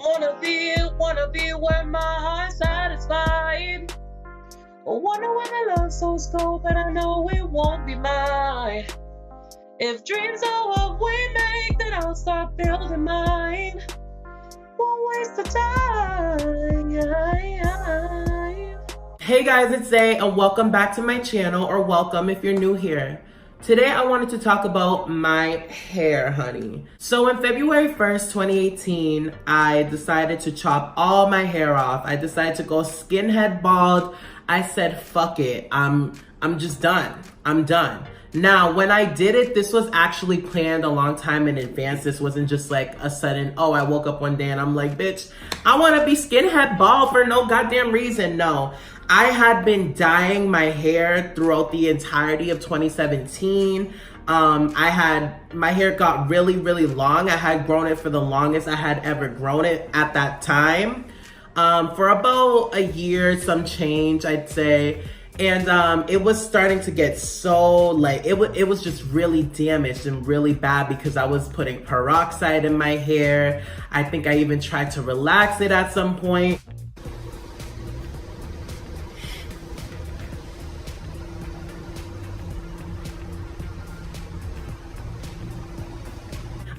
Wanna be where my heart's satisfied. Wonder when the love souls go, but I know it won't be mine. If dreams are what we make, then I'll start building mine. Won't waste the time. Hey guys, it's Xay, and welcome back to my channel, or welcome if you're new here. Today I wanted to talk about my hair, honey. So on February 1st, 2018, I decided to chop all my hair off. I decided to go skinhead bald. I said, fuck it, I'm just done. I'm done. Now, when I did it, this was actually planned a long time in advance. This wasn't just like a sudden, oh, I woke up one day and I'm like, bitch, I wanna be skinhead bald for no goddamn reason. No, I had been dyeing my hair throughout the entirety of 2017. My hair got really, really long. I had grown it for the longest I had ever grown it at that time. For about a year, some change, I'd say. And it was starting to get so, like, it was just really damaged and really bad because I was putting peroxide in my hair. I think I even tried to relax it at some point.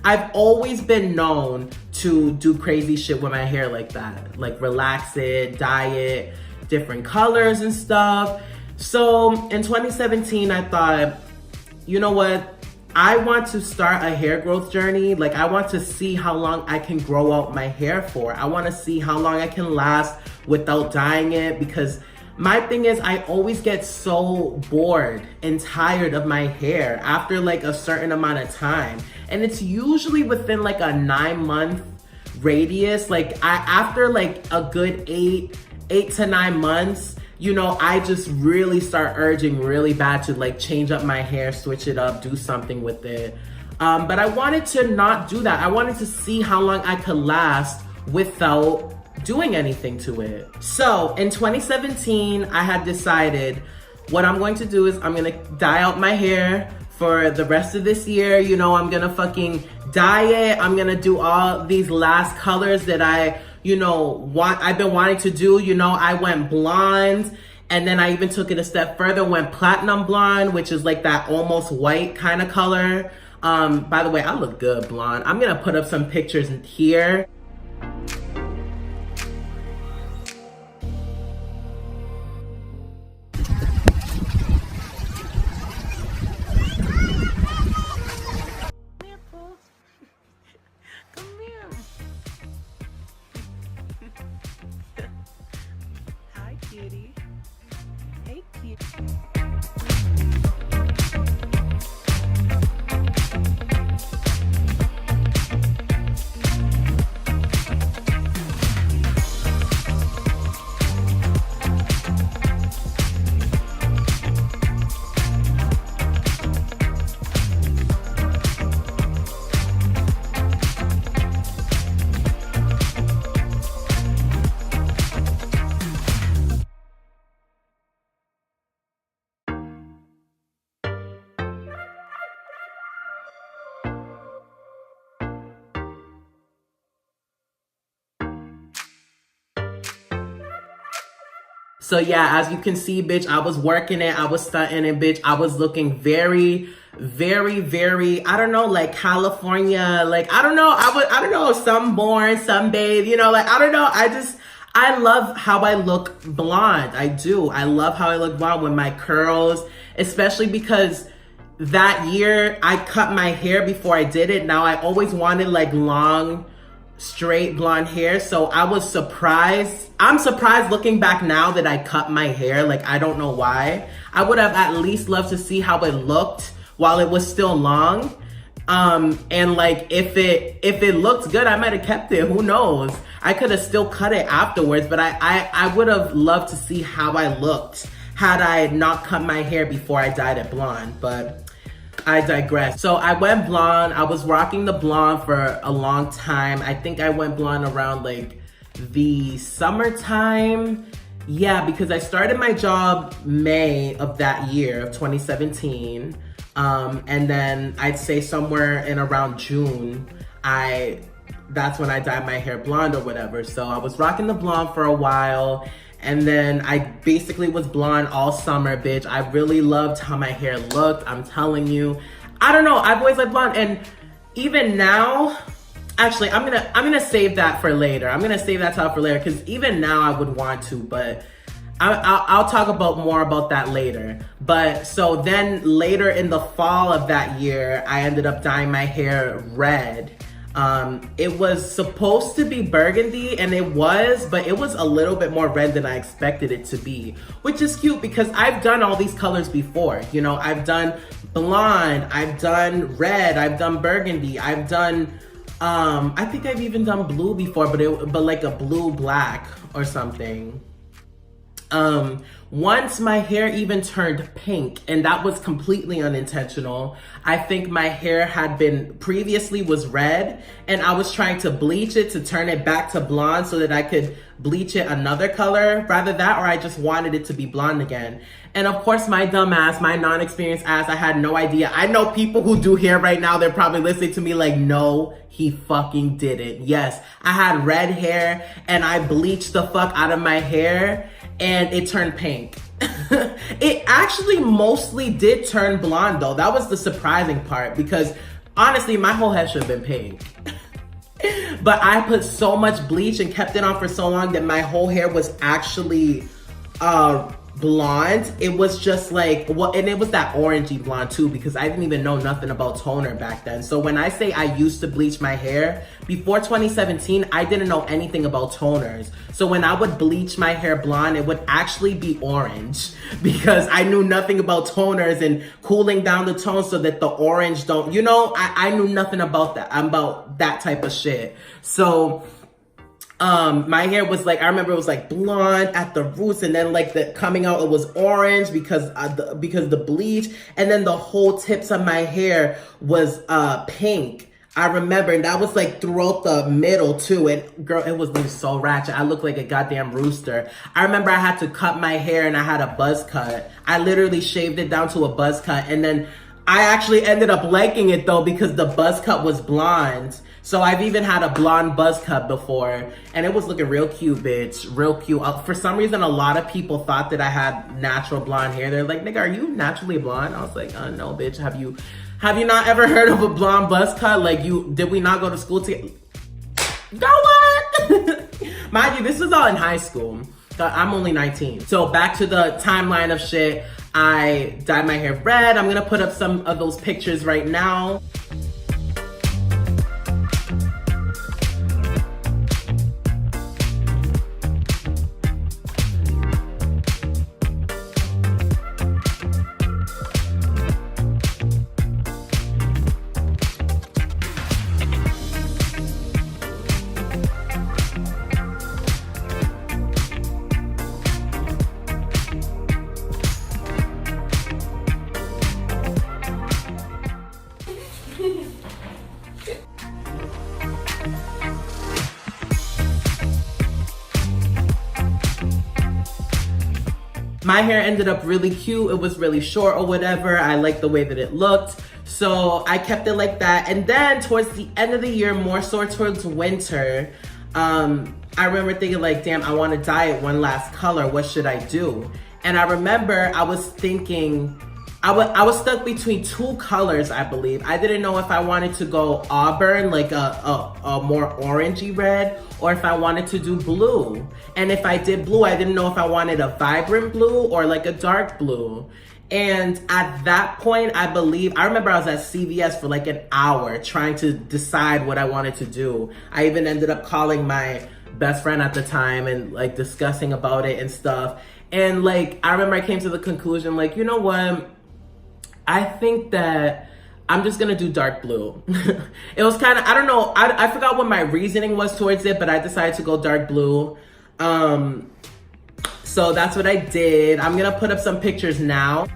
I've always been known to do crazy shit with my hair like that. Like relax it, dye it, different colors and stuff. So in 2017, I thought, you know what? I want to start a hair growth journey. Like I want to see how long I can grow out my hair for. I want to see how long I can last without dyeing it, because my thing is I always get so bored and tired of my hair after like a certain amount of time. And it's usually within like a 9-month radius. Like after like a good 8 to 9 months, you know, I just really start urging really bad to like change up my hair, switch it up, do something with it. But I wanted to not do that. I wanted to see how long I could last without doing anything to it. So in 2017, I had decided what I'm going to do is I'm gonna dye out my hair for the rest of this year. You know, I'm gonna fucking dye it. I'm gonna do all these last colors that I've been wanting to do. You know, I went blonde, and then I even took it a step further, went platinum blonde, which is like that almost white kind of color. By the way, I look good blonde. I'm gonna put up some pictures here. Hi, kitty. Hey, kitty. So yeah, as you can see, bitch, I was working it, I was stunting it, bitch. I was looking very, very, very, I don't know, like California, like, I don't know, sunborn, sunbathe, you know, like, I don't know. I love how I look blonde. I do. I love how I look blonde with my curls, especially because that year I cut my hair before I did it. Now I always wanted like long, straight blonde hair, so I was surprised. I'm surprised looking back now that I cut my hair. Like, I don't know why. I would have at least loved to see how it looked while it was still long. And like, if it looked good, I might have kept it. Who knows? I could have still cut it afterwards, but I would have loved to see how I looked had I not cut my hair before I dyed it blonde. But I digress. So I went blonde. I was rocking the blonde for a long time. I think I went blonde around like the summertime. Yeah, because I started my job May of that year of 2017. And then I'd say somewhere in around June, I that's when I dyed my hair blonde or whatever. So I was rocking the blonde for a while. And then I basically was blonde all summer, bitch. I really loved how my hair looked. I'm telling you. I don't know. I've always liked blonde. And even now, actually, I'm gonna save that for later. I'm gonna save that talk for later because even now I would want to, but I'll talk about more about that later. But so then later in the fall of that year, I ended up dyeing my hair red. It was supposed to be burgundy, and it was, but it was a little bit more red than I expected it to be, which is cute because I've done all these colors before. You know, I've done blonde, I've done red, I've done burgundy, I've done, I think I've even done blue before, but like a blue black or something. Once my hair even turned pink, and that was completely unintentional. I think my hair had been previously was red, and I was trying to bleach it to turn it back to blonde so that I could bleach it another color. Rather that, or I just wanted it to be blonde again. And of course, my dumb ass, my non-experienced ass, I had no idea. I know people who do hair right now, they're probably listening to me like, no, he fucking didn't. Yes, I had red hair, and I bleached the fuck out of my hair, and it turned pink. It actually mostly did turn blonde though. That was the surprising part because honestly, my whole head should have been pink. But I put so much bleach and kept it on for so long that my whole hair was actually blonde. It was just like, well, and it was that orangey blonde too because I didn't even know nothing about toner back then. So when I say I used to bleach my hair, before 2017, I didn't know anything about toners. So when I would bleach my hair blonde, it would actually be orange because I knew nothing about toners and cooling down the tone so that the orange don't, you know, I knew nothing about that type of shit. So my hair was like, I remember it was like blonde at the roots, and then like the coming out, it was orange because the bleach, and then the whole tips of my hair was pink. I remember, and that was like throughout the middle too. And girl, it was so ratchet. I looked like a goddamn rooster. I remember I had to cut my hair and I had a buzz cut. I literally shaved it down to a buzz cut, and then I actually ended up liking it though because the buzz cut was blonde. So I've even had a blonde buzz cut before, and it was looking real cute, bitch. Real cute. For some reason, a lot of people thought that I had natural blonde hair. They're like, nigga, are you naturally blonde? I was like, no, bitch. Have you not ever heard of a blonde buzz cut? Like, did we not go to school together? Go what? Mind you, this was all in high school. I'm only 19. So back to the timeline of shit. I dyed my hair red. I'm gonna put up some of those pictures right now. My hair ended up really cute. It was really short or whatever. I liked the way that it looked. So I kept it like that. And then towards the end of the year, more so towards winter, I remember thinking like, damn, I want to dye it one last color. What should I do? And I remember I was thinking, I was stuck between two colors, I believe. I didn't know if I wanted to go auburn, like a more orangey red, or if I wanted to do blue. And if I did blue, I didn't know if I wanted a vibrant blue or like a dark blue. And at that point, I remember I was at CVS for like an hour trying to decide what I wanted to do. I even ended up calling my best friend at the time and like discussing about it and stuff. And like, I remember I came to the conclusion, like, you know what? I think that I'm just gonna do dark blue. It was kind of, I don't know, I forgot what my reasoning was towards it, but I decided to go dark blue. So that's what I did. I'm gonna put up some pictures now.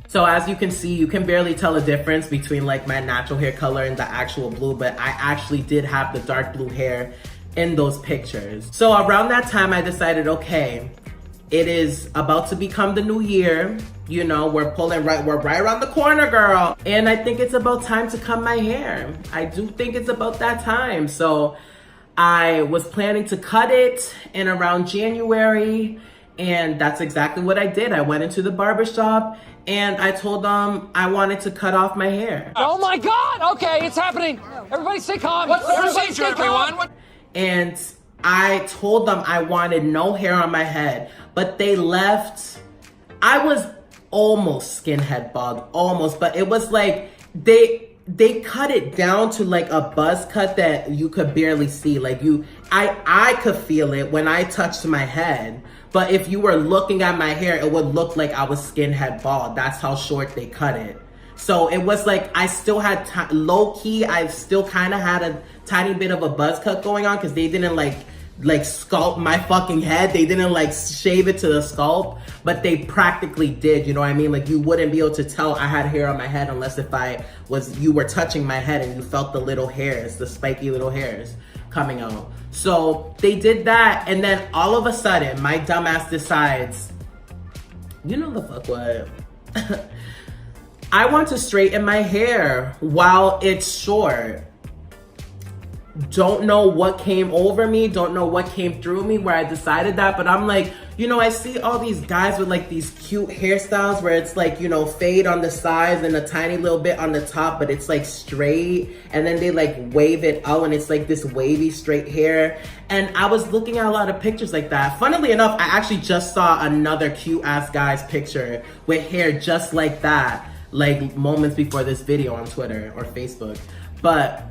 So as you can see, you can barely tell a difference between like my natural hair color and the actual blue, but I actually did have the dark blue hair in those pictures. So around that time, I decided, okay, it is about to become the new year. You know, we're right around the corner, girl. And I think it's about time to cut my hair. I do think it's about that time. So I was planning to cut it in around January, and that's exactly what I did. I went into the barbershop and I told them I wanted to cut off my hair. Oh my God! Okay, it's happening. Everybody stay calm. What's the procedure, everyone? And I told them I wanted no hair on my head, but they left. I was almost skinhead bald, almost, but it was like they cut it down to like a buzz cut that you could barely see. Like I could feel it when I touched my head, but if you were looking at my hair, it would look like I was skinhead bald. That's how short they cut it. So it was like I still had low key. I still kind of had a tiny bit of a buzz cut going on because they didn't like sculpt my fucking head. They didn't like shave it to the scalp, but they practically did. You know what I mean? Like you wouldn't be able to tell I had hair on my head unless you were touching my head and you felt the little hairs, the spiky little hairs coming out. So they did that, and then all of a sudden my dumbass decides, you know the fuck what? I want to straighten my hair while it's short. Don't know what came over me, don't know what came through me where I decided that, but I'm like, you know, I see all these guys with like these cute hairstyles where it's like, you know, fade on the sides and a tiny little bit on the top, but it's like straight, and then they like wave it out and it's like this wavy straight hair. And I was looking at a lot of pictures like that. Funnily enough, I actually just saw another cute ass guy's picture with hair just like that, like moments before this video on Twitter or Facebook. But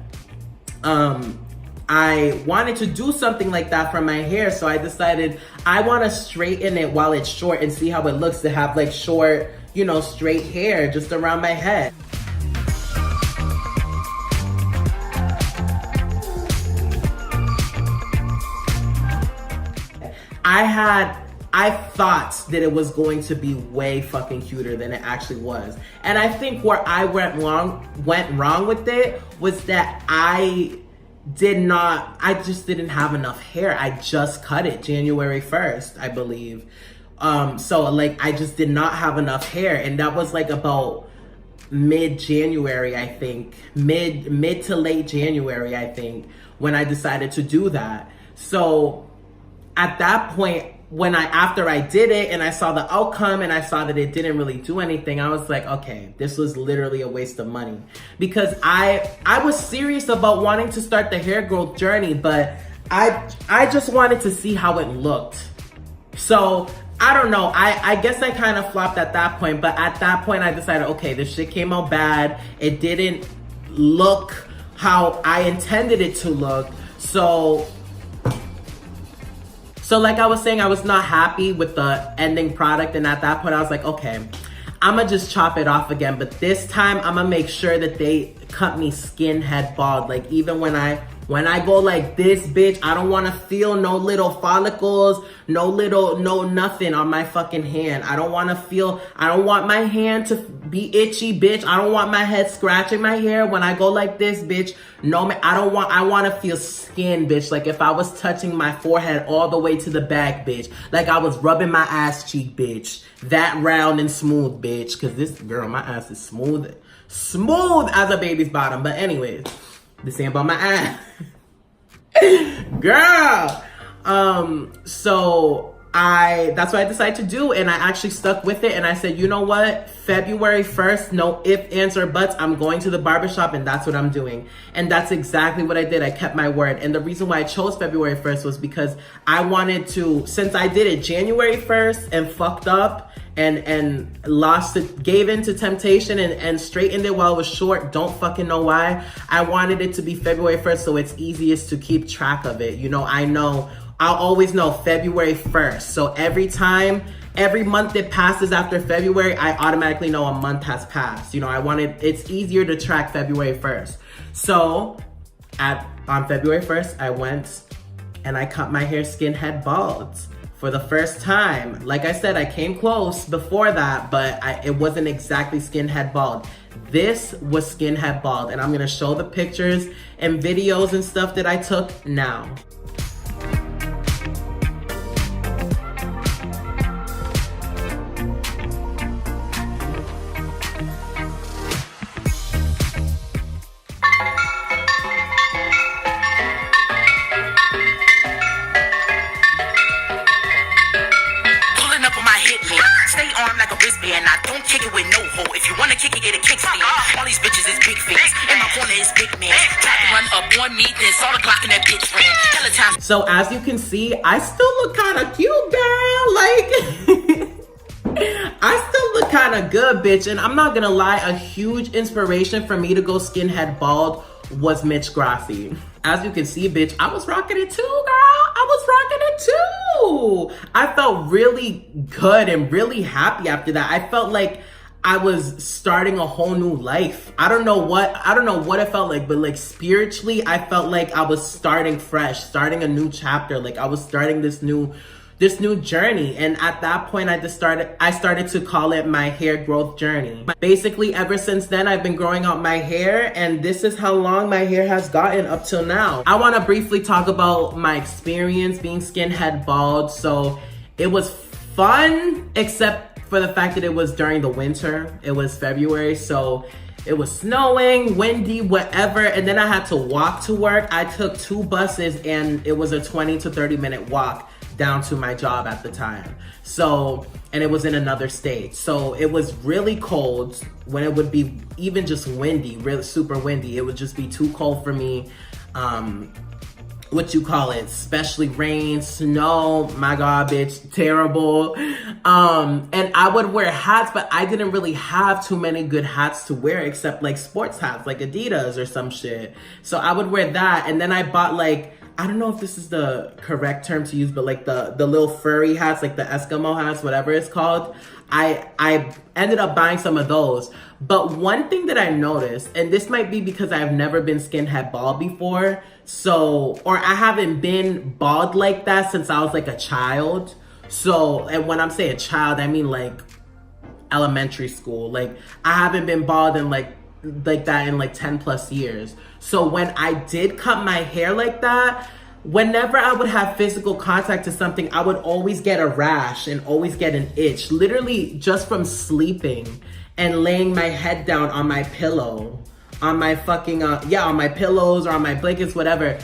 I wanted to do something like that for my hair, so I decided I want to straighten it while it's short and see how it looks to have like short, you know, straight hair just around my head. I thought that it was going to be way fucking cuter than it actually was. And I think where I went wrong with it was that I just didn't have enough hair. I just cut it January 1st, I believe. So like I just did not have enough hair, and that was like about mid-January, I think. Mid to late January, I think, when I decided to do that. So at that point, after I did it and I saw the outcome and I saw that it didn't really do anything, I was like, okay, this was literally a waste of money. Because I was serious about wanting to start the hair growth journey, but I just wanted to see how it looked. So I don't know, I guess I kind of flopped at that point, but at that point I decided, okay, this shit came out bad. It didn't look how I intended it to look. So like I was saying, I was not happy with the ending product, and at that point I was like, okay, I'ma just chop it off again, but this time I'ma make sure that they cut me skinhead bald. Like even when I go like this, bitch, I don't wanna feel no little follicles, no nothing on my fucking hand. I don't want my hand to be itchy, bitch. I don't want my head scratching my hair when I go like this, bitch. No, I wanna feel skin, bitch. Like if I was touching my forehead all the way to the back, bitch. Like I was rubbing my ass cheek, bitch. That round and smooth, bitch. Cause this girl, my ass is smooth as a baby's bottom. But anyways, this ain't about my ass. Girl. So that's what I decided to do, and I actually stuck with it, and I said, you know what, February 1st, no ifs, ands, or buts, I'm going to the barbershop, and that's what I'm doing. And that's exactly what I did. I kept my word. And the reason why I chose February 1st was because I wanted to, since I did it January 1st and fucked up and lost it, gave in to temptation and straightened it while it was short, don't fucking know why. I wanted it to be February 1st so it's easiest to keep track of it. You know, I'll always know February 1st. So every month that passes after February, I automatically know a month has passed. You know, it's easier to track February 1st. So on February 1st, I went and I cut my hair skinhead bald for the first time. Like I said, I came close before that, but it wasn't exactly skinhead bald. This was skinhead bald, and I'm gonna show the pictures and videos and stuff that I took now. don't kick it with no hoe. If you wanna kick it, get a kickstand. All these bitches is big fans, and my corner is big man. Tried to run up on me, then saw the clock and that bitch ran. Hella times. So as you can see, I still look kind of cute, girl. Like, I still look kind of good, bitch. And I'm not gonna lie, a huge inspiration for me to go skinhead bald was Mitch Grassi. As you can see, bitch, I was rocking it too, girl. I was rocking it too. I felt really good and really happy after that. I felt like I was starting a whole new life. I don't know what it felt like, but like spiritually, I felt like I was starting fresh, starting a new chapter. Like I was starting this new journey. And at that point, I started to call it my hair growth journey. Basically, ever since then, I've been growing out my hair, and this is how long my hair has gotten up till now. I want to briefly talk about my experience being skinhead bald. So it was fun, except for the fact that it was during the winter. It was February, so it was snowing, windy, whatever, and then I had to walk to work. I took 2 buses, and it was a 20 to 30 minute walk down to my job at the time. So, and it was in another state. So it was really cold when it would be even just windy, really super windy. It would just be too cold for me. What you call it, especially rain, snow, my God, bitch, terrible. And I would wear hats, but I didn't really have too many good hats to wear except like sports hats, like Adidas or some shit. So I would wear that, and then I bought like, I don't know if this is the correct term to use, but like the little furry hats, like the Eskimo hats, whatever it's called. I ended up buying some of those. But one thing that I noticed, and this might be because I've never been skinhead bald before, or I haven't been bald like that since I was like a child. So, and when I'm saying child, I mean like elementary school. Like I haven't been bald in like that in like 10 plus years. So when I did cut my hair like that, whenever I would have physical contact to something, I would always get a rash and always get an itch, literally just from sleeping and laying my head down on my pillow, on my fucking, on my pillows or on my blankets, whatever.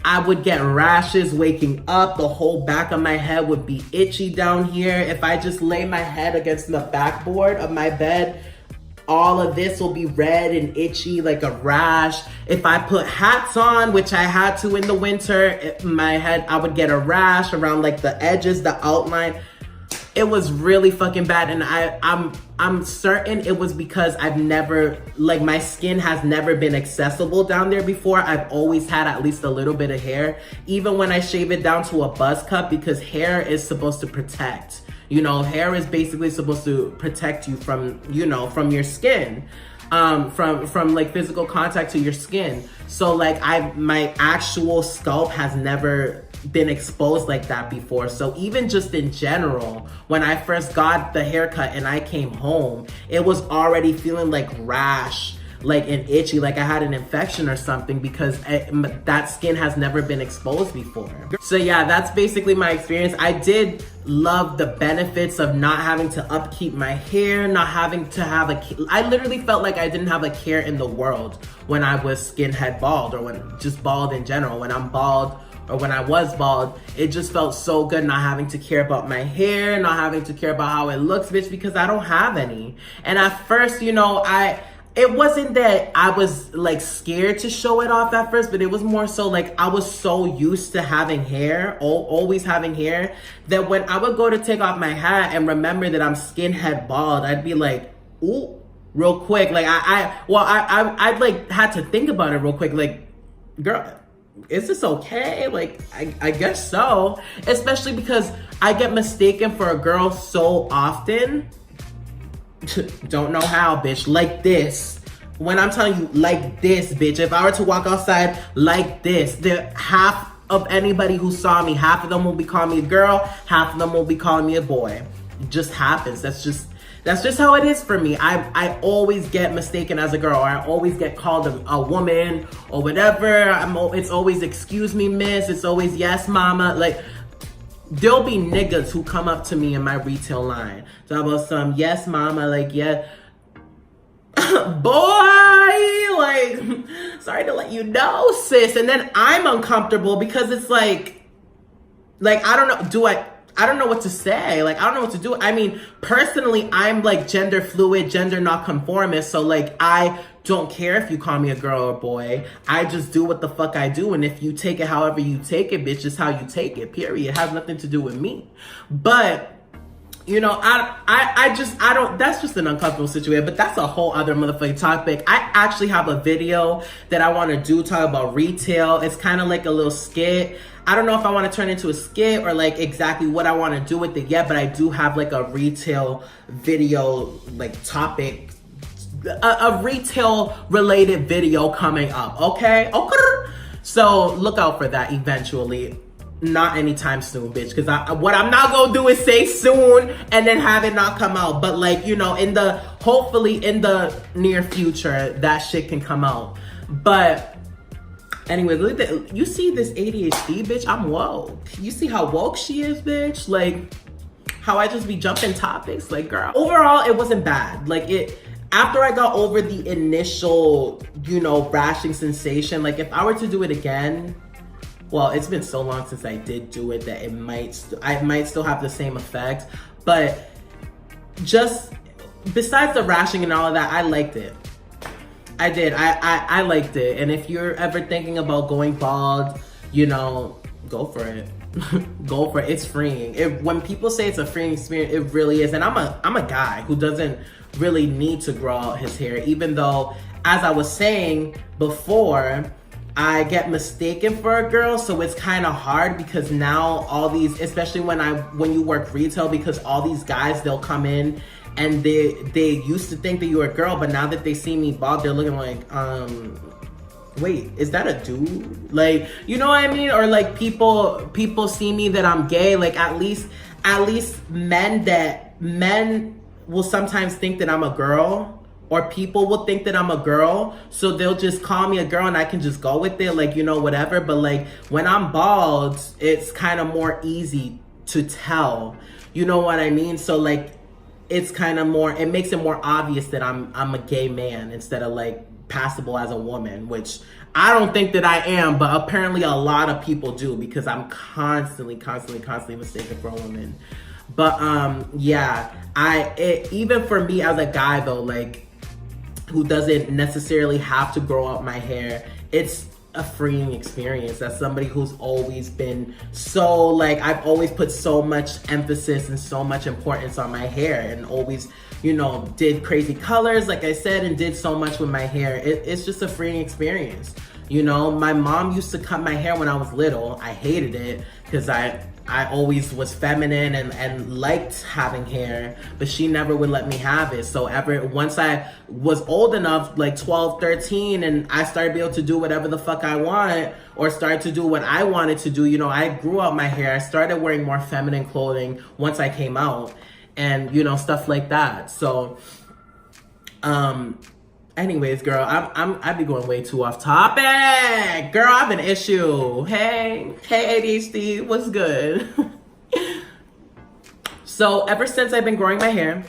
I would get rashes waking up. The whole back of my head would be itchy down here. If I just lay my head against the backboard of my bed, all of this will be red and itchy like a rash. If I put hats on, which I had to in the winter, my head, I would get a rash around like the edges, the outline. It was really fucking bad. And I'm certain it was because I've never, like my skin has never been accessible down there before. I've always had at least a little bit of hair, even when I shave it down to a buzz cut, because hair is supposed to protect. You know, hair is basically supposed to protect you from, you know, from your skin, from like physical contact to your skin. So like my actual scalp has never been exposed like that before. So even just in general, when I first got the haircut and I came home, it was already feeling like rash, like and itchy, like I had an infection or something, because that skin has never been exposed before. So yeah, that's basically my experience. I did love the benefits of not having to upkeep my hair, not having to have I literally felt like I didn't have a care in the world when I was skinhead bald, or when just bald in general. When I'm bald, or when I was bald, it just felt so good not having to care about my hair, not having to care about how it looks, bitch, because I don't have any. And at first, you know, it wasn't that I was like scared to show it off at first, but it was more so like I was so used to having hair, always having hair, that when I would go to take off my hat and remember that I'm skinhead bald, I'd be like, ooh, real quick. Like I'd like had to think about it real quick. Like, girl, is this okay? Like, I guess so. Especially because I get mistaken for a girl so often. Don't know how, bitch. Like this. When I'm telling you, like this, bitch. If I were to walk outside like this, half of anybody who saw me, half of them will be calling me a girl, half of them will be calling me a boy. It just happens. That's just how it is for me. I always get mistaken as a girl, or I always get called a woman or whatever. It's always excuse me, miss. It's always yes, mama. Like, there'll be niggas who come up to me in my retail line. Talk about some, yes, mama, like, yeah. Boy, like, sorry to let you know, sis. And then I'm uncomfortable because it's like, I don't know, I don't know what to say. Like, I don't know what to do. I mean, personally, I'm like gender fluid, gender not conformist. So like, I don't care if you call me a girl or boy. I just do what the fuck I do. And if you take it however you take it, bitch, it's how you take it, period. It has nothing to do with me. But, you know, I don't, that's just an uncomfortable situation, but that's a whole other motherfucking topic. I actually have a video that I want to do talk about retail. It's kind of like a little skit. I don't know if I want to turn into a skit or like exactly what I want to do with it yet, but I do have like a retail video, like topic, a retail related video coming up. Okay. So look out for that eventually. Not anytime soon, bitch, because what I'm not gonna do is say soon and then have it not come out. But like, you know, hopefully in the near future, that shit can come out. But anyway, look at that. You see this ADHD, bitch? I'm woke. You see how woke she is, bitch? Like, how I just be jumping topics? Like, girl. Overall, it wasn't bad. Like, after I got over the initial, you know, rashing sensation, like, if I were to do it again, well, it's been so long since I did do it that I might still have the same effect. But just besides the rashing and all of that, I liked it. I did. I liked it. And if you're ever thinking about going bald, you know, go for it. Go for it. It's freeing. When people say it's a freeing experience, it really is. And I'm a guy who doesn't really need to grow out his hair, even though, as I was saying before, I get mistaken for a girl, so it's kind of hard because now all these, especially when you work retail, because all these guys, they'll come in and they used to think that you were a girl, but now that they see me bald, they're looking like, wait, is that a dude? Like, you know what I mean? Or like people see me that I'm gay. Like at least men will sometimes think that I'm a girl. Or people will think that I'm a girl, so they'll just call me a girl and I can just go with it, like, you know, whatever. But like when I'm bald, it's kind of more easy to tell, you know what I mean? So like it's kind of more, it makes it more obvious that I'm a gay man instead of like passable as a woman, which I don't think that I am, but apparently a lot of people do because I'm constantly mistaken for a woman. But yeah, even for me as a guy though, like, who doesn't necessarily have to grow out my hair, it's a freeing experience. As somebody who's always been so, like, I've always put so much emphasis and so much importance on my hair and always, you know, did crazy colors, like I said, and did so much with my hair. It's just a freeing experience. You know, my mom used to cut my hair when I was little. I hated it because I always was feminine and liked having hair, but she never would let me have it. So once I was old enough, like 12, 13, and I started to be able to do whatever the fuck I wanted or started to do what I wanted to do, you know, I grew out my hair. I started wearing more feminine clothing once I came out and, you know, stuff like that. So, anyways, girl, I be going way too off topic. Girl, I have an issue. Hey ADHD, what's good? So ever since I've been growing my hair,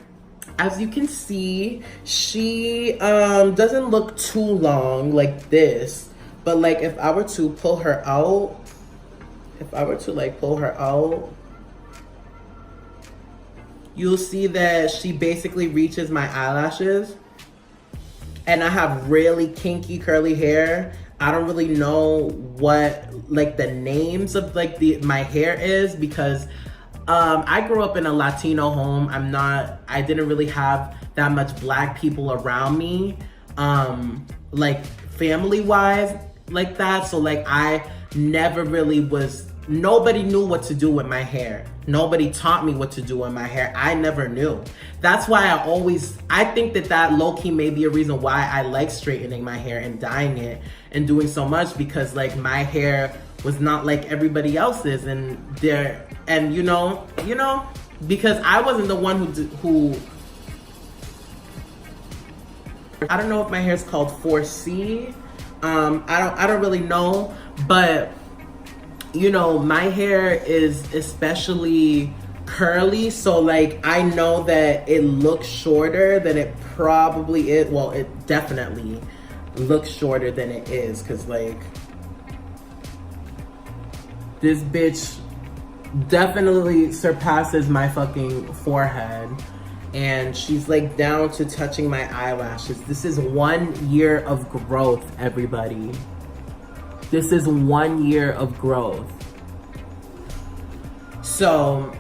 as you can see, she doesn't look too long like this. But like if I were to pull her out, you'll see that she basically reaches my eyelashes. And I have really kinky curly hair. I don't really know what like the names of like my hair is because I grew up in a Latino home. I didn't really have that much black people around me, like family wise like that. So like I never really nobody knew what to do with my hair. Nobody taught me what to do with my hair. I never knew. That's why I think that low-key may be a reason why I like straightening my hair and dyeing it and doing so much, because like my hair was not like everybody else's and you know, because I wasn't the one who I don't know if my hair is called 4C. I don't really know, but you know, my hair is especially curly, so like I know that it looks shorter than it probably is. Well, it definitely looks shorter than it is, because like this bitch definitely surpasses my fucking forehead. And she's like down to touching my eyelashes. This is 1 year of growth, everybody. This is 1 year of growth. So,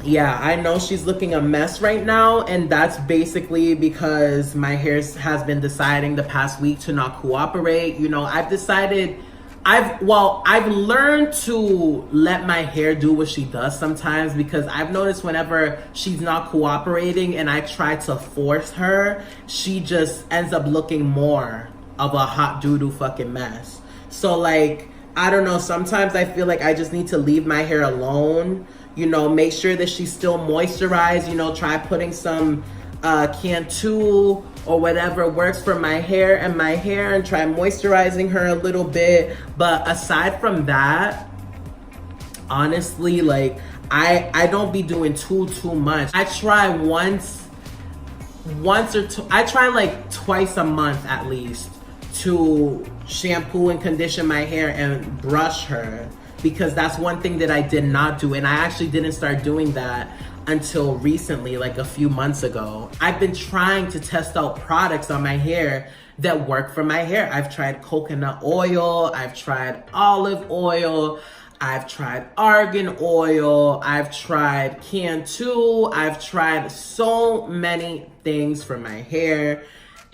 yeah, I know she's looking a mess right now, and that's basically because my hair has been deciding the past week to not cooperate. You know, I've learned to let my hair do what she does sometimes, because I've noticed whenever she's not cooperating and I try to force her, she just ends up looking more of a hot doo-doo fucking mess. So like, I don't know, sometimes I feel like I just need to leave my hair alone, you know, make sure that she's still moisturized, you know, try putting some Cantu or whatever works for my hair and try moisturizing her a little bit. But aside from that, honestly, like I don't be doing too much. I try once or two, I try like twice a month at least to shampoo and condition my hair and brush her, because that's one thing that I did not do, and I actually didn't start doing that until recently, like a few months ago. I've been trying to test out products on my hair that work for my hair. I've tried coconut oil, I've tried olive oil, I've tried argan oil, I've tried Cantu, I've tried so many things for my hair,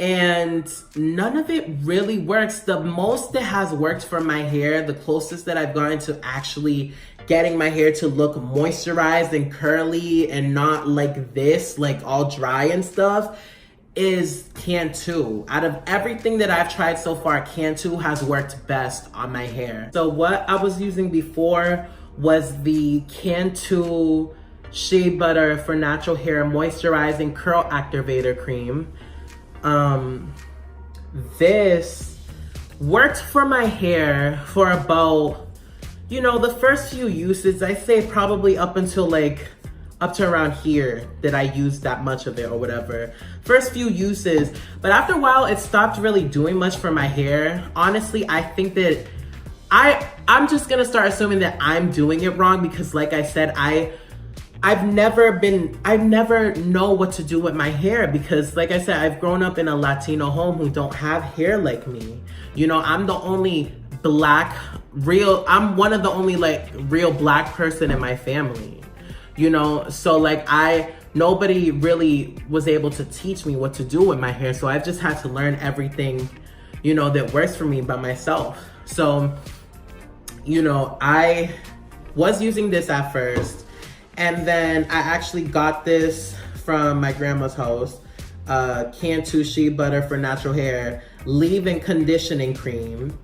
and none of it really works. The most that has worked for my hair, the closest that I've gotten to actually getting my hair to look moisturized and curly and not like this, like all dry and stuff, is Cantu. Out of everything that I've tried so far, Cantu has worked best on my hair. So what I was using before was the Cantu Shea Butter for Natural Hair Moisturizing Curl Activator Cream. This worked for my hair for about, you know, the first few uses. I say probably up to around here that I used that much of it or whatever. First few uses, but after a while it stopped really doing much for my hair. Honestly, I think that I'm just gonna start assuming that I'm doing it wrong, because like I said, I've never know what to do with my hair, because like I said, I've grown up in a Latino home who don't have hair like me. You know, I'm the only I'm one of the only like real black person in my family, you know? So like nobody really was able to teach me what to do with my hair. So I've just had to learn everything, you know, that works for me by myself. So, you know, I was using this at first, and then I actually got this from my grandma's house, Cantu Shea Butter for Natural Hair Leave-In Conditioning Cream.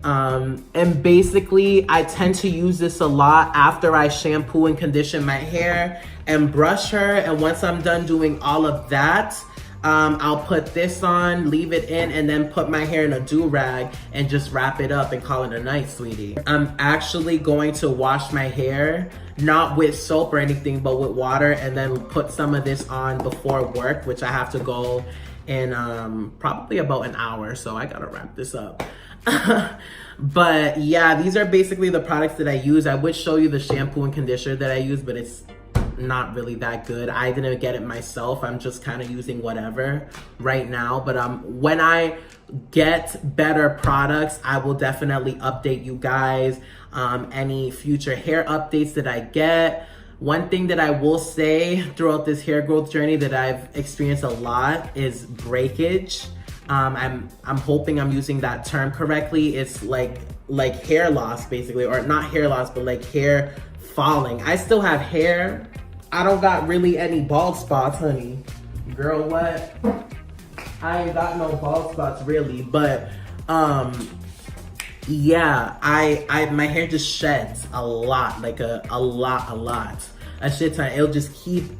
And basically I tend to use this a lot after I shampoo and condition my hair and brush her. And once I'm done doing all of that, I'll put this on, leave it in, and then put my hair in a do-rag and just wrap it up and call it a night, sweetie. I'm actually going to wash my hair, not with soap or anything, but with water, and then put some of this on before work, which I have to go in probably about an hour, so I gotta wrap this up. But yeah, these are basically the products that I use. I would show you the shampoo and conditioner that I use, but it's not really that good. I didn't get it myself. I'm just kind of using whatever right now. But when I get better products, I will definitely update you guys. Any future hair updates that I get. One thing that I will say throughout this hair growth journey that I've experienced a lot is breakage. I'm hoping I'm using that term correctly. It's like hair loss basically, or not hair loss, but like hair falling. I still have hair. I don't got really any bald spots, honey. Girl, what? I ain't got no bald spots really, but yeah, my hair just sheds a lot, like a lot. A shit ton. It'll just keep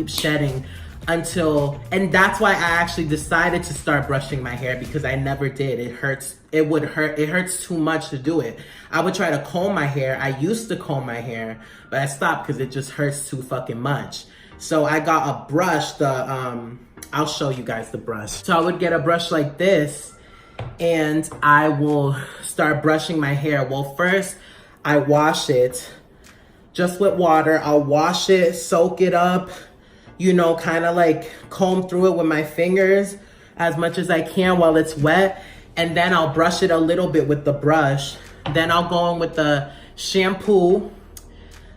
shedding until, and that's why I actually decided to start brushing my hair, because I never did. It hurts. It hurts too much to do it. I would try to comb my hair. I used to comb my hair, but I stopped because it just hurts too fucking much. So I got a brush, I'll show you guys the brush. So I would get a brush like this, and I will start brushing my hair. Well, first, I wash it just with water. I'll wash it, soak it up, you know, kind of like comb through it with my fingers as much as I can while it's wet. And then I'll brush it a little bit with the brush. Then I'll go in with the shampoo.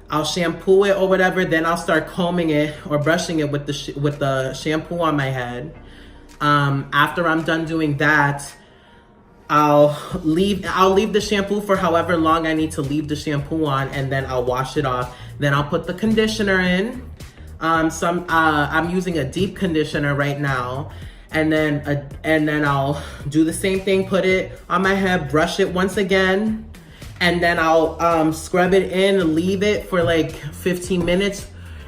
I'll shampoo it or whatever. Then I'll start combing it or brushing it with the shampoo on my head. After I'm done doing that, I'll leave the shampoo for however long I need to leave the shampoo on, and then I'll wash it off. Then I'll put the conditioner in. I'm using a deep conditioner right now. And then I'll do the same thing, put it on my head, brush it once again, and then I'll scrub it in and leave it for like 15 minutes,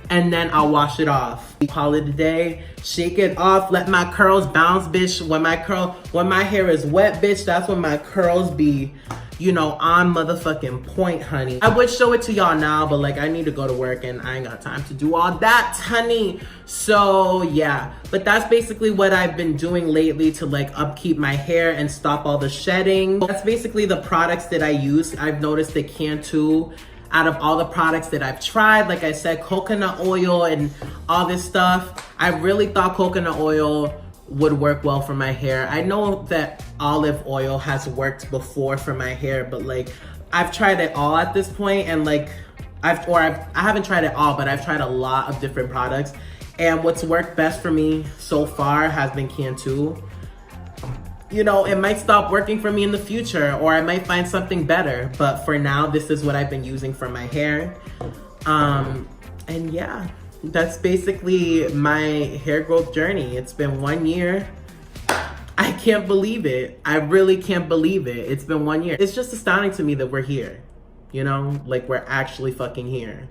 and then I'll wash it off. Call it a day, shake it off, let my curls bounce, bitch. When my hair is wet, bitch, that's when my curls be, you know, on motherfucking point, honey. I would show it to y'all now, but like I need to go to work and I ain't got time to do all that, honey. So yeah, but that's basically what I've been doing lately to like upkeep my hair and stop all the shedding. That's basically the products that I use. I've noticed that Cantu, out of all the products that I've tried, like I said, coconut oil and all this stuff, I really thought coconut oil would work well for my hair. I know that olive oil has worked before for my hair, but like I've tried it all at this point, and like I haven't tried it all, but I've tried a lot of different products, and what's worked best for me so far has been Cantu. You know, it might stop working for me in the future, or I might find something better, but for now, this is what I've been using for my hair. And yeah, that's basically my hair growth journey. It's been 1 year. I can't believe it. I really can't believe it. It's been 1 year. It's just astounding to me that we're here. You know, like we're actually fucking here.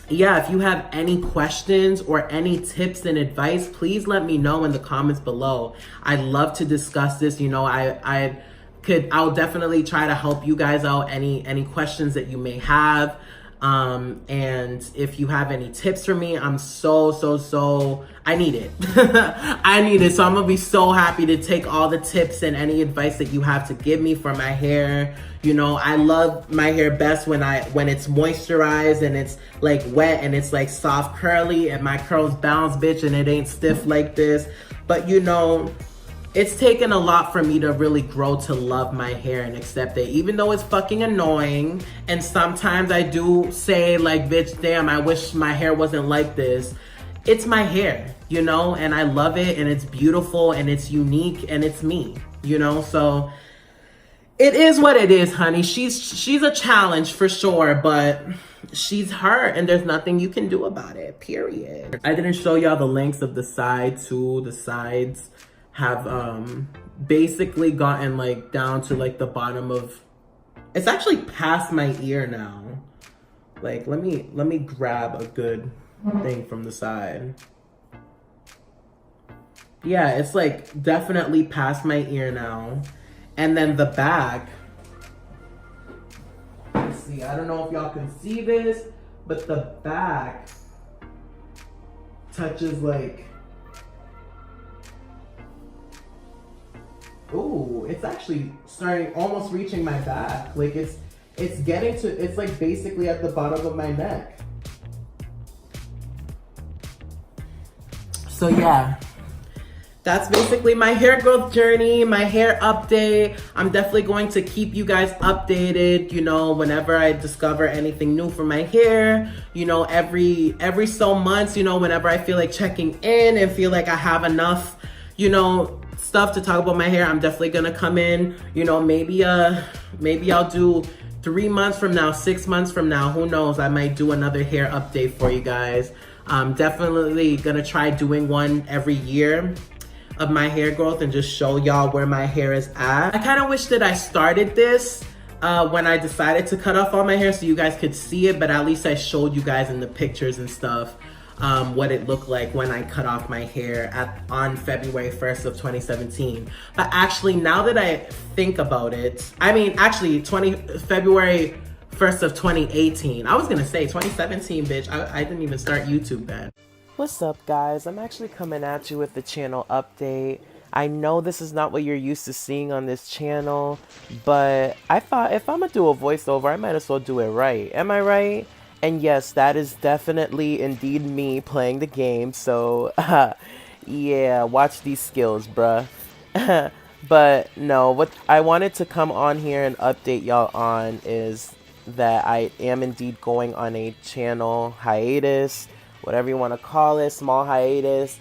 Yeah, if you have any questions or any tips and advice, please let me know in the comments below. I'd love to discuss this. You know, I'll definitely try to help you guys out. Any questions that you may have. And if you have any tips for me, I'm I need it. I need it. So I'm gonna be so happy to take all the tips and any advice that you have to give me for my hair. You know, I love my hair best when it's moisturized and it's like wet and it's like soft curly and my curls bounce, bitch, and it ain't stiff like this. But you know, it's taken a lot for me to really grow to love my hair and accept it, even though it's fucking annoying. And sometimes I do say like, bitch, damn, I wish my hair wasn't like this. It's my hair, you know, and I love it, and it's beautiful, and it's unique, and it's me, you know. So it is what it is, honey. She's a challenge for sure, but she's her, and there's nothing you can do about it, period. I didn't show y'all the lengths of the side too. The sides have basically gotten like down to like the bottom of, it's actually past my ear now. Like let me grab a good thing from the side. Yeah, it's like definitely past my ear now. And then the back, let's see, I don't know if y'all can see this, but the back touches like, ooh, it's actually starting, almost reaching my back. Like it's getting to, it's like basically at the bottom of my neck. So yeah, that's basically my hair growth journey, my hair update. I'm definitely going to keep you guys updated, you know, whenever I discover anything new for my hair, you know, every so months, you know, whenever I feel like checking in and feel like I have enough, you know, stuff to talk about my hair, I'm definitely gonna come in, you know, maybe I'll do 3 months from now, 6 months from now, who knows, I might do another hair update for you guys. I'm definitely gonna try doing one every year of my hair growth and just show y'all where my hair is at. I kind of wish that I started this when I decided to cut off all my hair so you guys could see it, but at least I showed you guys in the pictures and stuff what it looked like when I cut off my hair on February 1st of 2017. But actually, now that I think about it, I mean, actually, February 1st of 2018. I was gonna say 2017, bitch. I didn't even start YouTube then. What's up, guys? I'm actually coming at you with the channel update. I know this is not what you're used to seeing on this channel, but I thought if I'm gonna do a voiceover, I might as well do it right. Am I right? And yes, that is definitely indeed me playing the game, so yeah, watch these skills, bruh. But no, what I wanted to come on here and update y'all on is that I am indeed going on a channel hiatus, whatever you want to call it, small hiatus.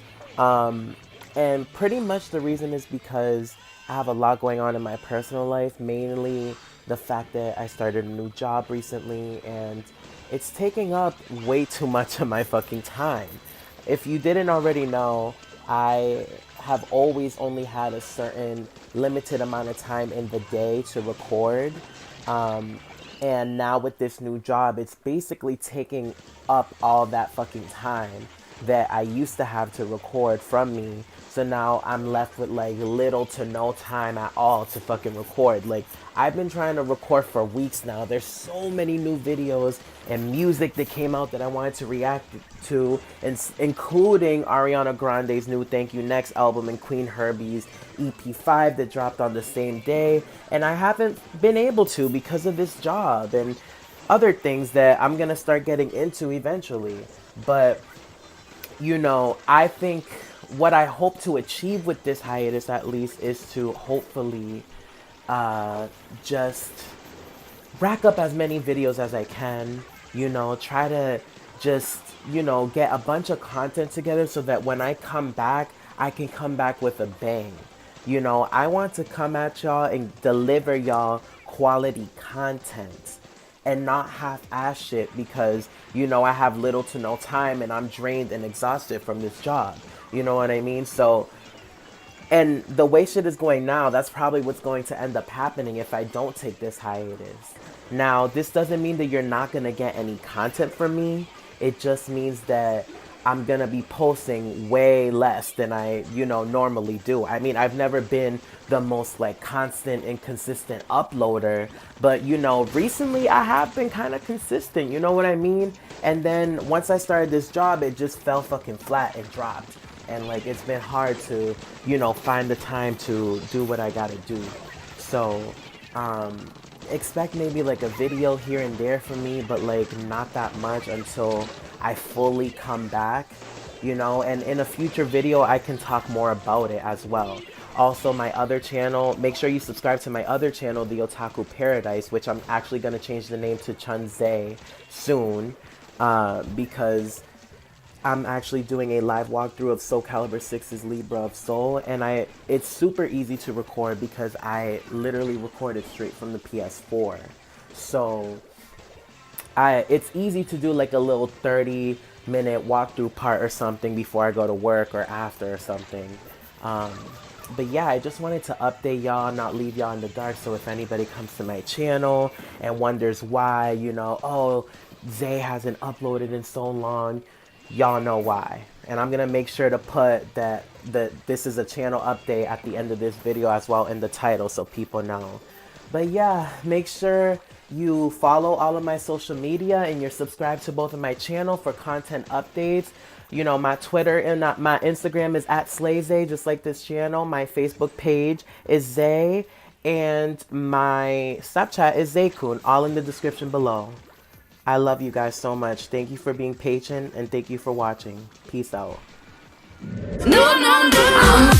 And pretty much the reason is because I have a lot going on in my personal life, mainly the fact that I started a new job recently and it's taking up way too much of my fucking time. If you didn't already know, I have always only had a certain limited amount of time in the day to record. And now with this new job, it's basically taking up all that fucking time that I used to have to record from me. So now I'm left with like little to no time at all to fucking record. Like I've been trying to record for weeks now. There's so many new videos and music that came out that I wanted to react to, including Ariana Grande's new Thank You Next album and Queen Herbie's EP5 that dropped on the same day. And I haven't been able to because of this job and other things that I'm gonna start getting into eventually. But you know, I think what I hope to achieve with this hiatus at least is to hopefully just rack up as many videos as I can, you know, try to just, you know, get a bunch of content together so that when I come back, I can come back with a bang. You know, I want to come at y'all and deliver y'all quality content and not half-ass shit because, you know, I have little to no time and I'm drained and exhausted from this job. You know what I mean? So, and the way shit is going now, that's probably what's going to end up happening if I don't take this hiatus. Now, this doesn't mean that you're not going to get any content from me. It just means that I'm going to be posting way less than I, you know, normally do. I mean, I've never been the most like constant and consistent uploader, but you know, recently I have been kind of consistent, you know what I mean? And then once I started this job, it just fell fucking flat and dropped. And like, it's been hard to, you know, find the time to do what I gotta do. So, expect maybe like a video here and there from me, but like not that much until I fully come back, you know, and in a future video, I can talk more about it as well. Also, my other channel, make sure you subscribe to my other channel, the Otaku Paradise, which I'm actually going to change the name to Chun-Xay soon, because I'm actually doing a live walkthrough of Soul Calibur 6's Libra of Soul, and it's super easy to record because I literally recorded straight from the PS4. So it's easy to do like a little 30-minute walkthrough part or something before I go to work or after or something. But yeah, I just wanted to update y'all, not leave y'all in the dark. So if anybody comes to my channel and wonders why, you know, oh, Xay hasn't uploaded in so long, y'all know why. And I'm gonna make sure to put that this is a channel update at the end of this video as well in the title so people know. But yeah, make sure you follow all of my social media and you're subscribed to both of my channel for content updates. You know, my Twitter and my Instagram is @SlayZay, just like this channel. My Facebook page is Xay, and my Snapchat is Xay-Kun, all in the description below. I love you guys so much. Thank you for being patient, and thank you for watching. Peace out. No, no, no.